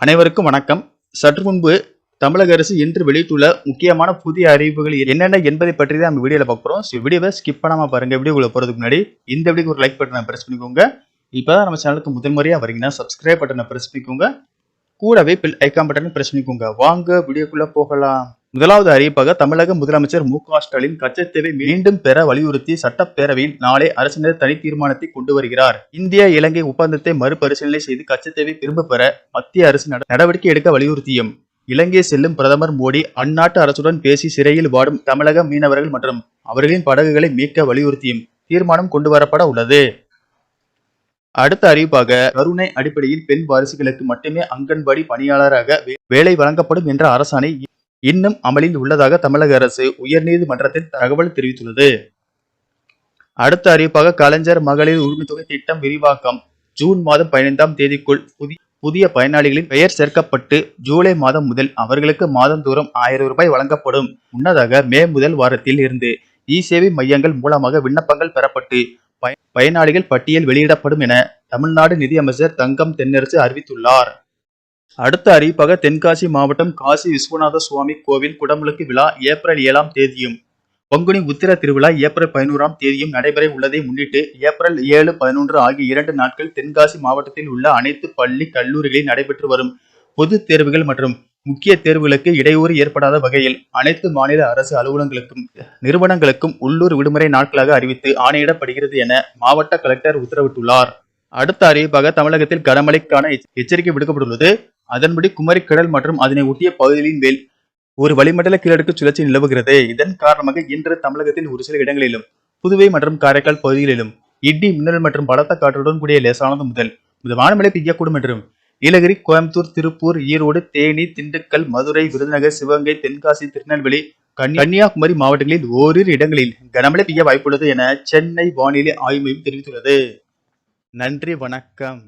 அனைவருக்கும் வணக்கம். சற்று முன்பு தமிழக அரசு இன்று வெளியிட்டுள்ள முக்கியமான புதிய அறிவிப்புகள் என்னென்ன என்பதை பற்றி தான் நம்ம வீடியோல பார்க்க போறோம். வீடியோவை ஸ்கிப் பண்ணாம பாருங்க. வீடியோக்குள்ள போறதுக்கு முன்னாடி இந்த வீடியோக்கு ஒரு லைக் பட்டனை பிரஸ் பண்ணிக்கோங்க. இப்பதான் நம்ம சேனலுக்கு முதல் முறையா வரீங்கன்னா சப்ஸ்கிரைப் பட்டனை பிரஸ் பண்ணிக்கோங்க. கூடவே பெல் ஐகான் பட்டனை பிரஸ் பண்ணிக்கோங்க. வாங்க வீடியோக்குள்ள போகலாம். முதலாவது அறிவிப்பாக தமிழக முதலமைச்சர் மு.க. ஸ்டாலின் கச்சத்தீவை மீண்டும் பெற வலியுறுத்தி சட்டப்பேரவையில் நாளை அரசினர் தனி தீர்மானத்தை கொண்டு வருகிறார். இந்தியா இலங்கை ஒப்பந்தத்தை மறுபரிசீலனை செய்து கச்சத்தீவை திரும்ப பெற மத்திய அரசு நடவடிக்கை எடுக்க வலியுறுத்தியும் இலங்கை செல்லும் பிரதமர் மோடி அந்நாட்டு அரசுடன் பேசி சிறையில் வாடும் தமிழக மீனவர்கள் மற்றும் அவர்களின் படகுகளை மீட்க வலியுறுத்தியும் தீர்மானம் கொண்டு வரப்பட உள்ளது. அடுத்த அறிவிப்பாக கருணை அடிப்படையில் பெண் வாரிசுகளுக்கு மட்டுமே அங்கன்வாடி பணியாளராக வேலை வழங்கப்படும் என்ற அரசாணை இன்னும் அமலில் உள்ளதாக தமிழக அரசு உயர்நீதிமன்றத்தில் தகவல் தெரிவித்துள்ளது. அடுத்த அறிவிப்பாக கலைஞர் மகளிர் உரிமை தொகை திட்டம் விரிவாக்கம். ஜூன் மாதம் 15ஆம் தேதிக்குள் புதிய பயனாளிகளின் பெயர் சேர்க்கப்பட்டு ஜூலை மாதம் முதல் அவர்களுக்கு மாதந்தோறும் 1000 ரூபாய் வழங்கப்படும். முன்னதாக மே முதல் வாரத்தில் இருந்து இ-சேவை மையங்கள் மூலமாக விண்ணப்பங்கள் பெறப்பட்டு பயனாளிகள் பட்டியல் வெளியிடப்படும் என தமிழ்நாடு நிதியமைச்சர் தங்கம் தென்னரசு அறிவித்துள்ளார். அடுத்த அறிவிப்பாக தென்காசி மாவட்டம் காசி விஸ்வநாத சுவாமி கோவில் குடமுழுக்கு விழா ஏப்ரல் 7ஆம் தேதியும் பங்குனி உத்திர திருவிழா ஏப்ரல் 11ஆம் தேதியும் நடைபெற உள்ளதை முன்னிட்டு ஏப்ரல் 7, 11 ஆகிய 2 நாட்கள் தென்காசி மாவட்டத்தில் உள்ள அனைத்து பள்ளி கல்லூரிகளில் நடைபெற்று வரும் பொது தேர்வுகள் மற்றும் முக்கிய தேர்வுகளுக்கு இடையூறு ஏற்படாத வகையில் அனைத்து மாநில அரசு அலுவலகங்களுக்கும் நிறுவனங்களுக்கும் உள்ளூர் விடுமுறை நாட்களாக அறிவித்து ஆணையிடப்படுகிறது என மாவட்ட கலெக்டர் உத்தரவிட்டுள்ளார். அடுத்த அறிவிப்பாக தமிழகத்தில் கனமழைக்கான எச்சரிக்கை விடுக்கப்பட்டுள்ளது. அதன்படி குமரி கடல் மற்றும் அதனை ஒட்டிய பகுதிகளின் மேல் ஒரு வளிமண்டல கீழடுக்கு சுழற்சி நிலவுகிறது. இதன் காரணமாக இன்று தமிழகத்தில் ஒரு சில இடங்களிலும் புதுவை மற்றும் காரைக்கால் பகுதிகளிலும் இடி மின்னல் மற்றும் பலத்த காற்றுடன் கூடிய லேசானது முதல் மிதமான மழை பெய்யக்கூடும் என்றும் நீலகிரி, கோயம்புத்தூர், திருப்பூர், ஈரோடு, தேனி, திண்டுக்கல், மதுரை, விருதுநகர், சிவகங்கை, தென்காசி, திருநெல்வேலி, கன்னியாகுமரி மாவட்டங்களில் ஓரிரு இடங்களில் கனமழை பெய்ய வாய்ப்புள்ளது என சென்னை வானிலை ஆய்வு மையம் தெரிவித்துள்ளது. நன்றி, வணக்கம்.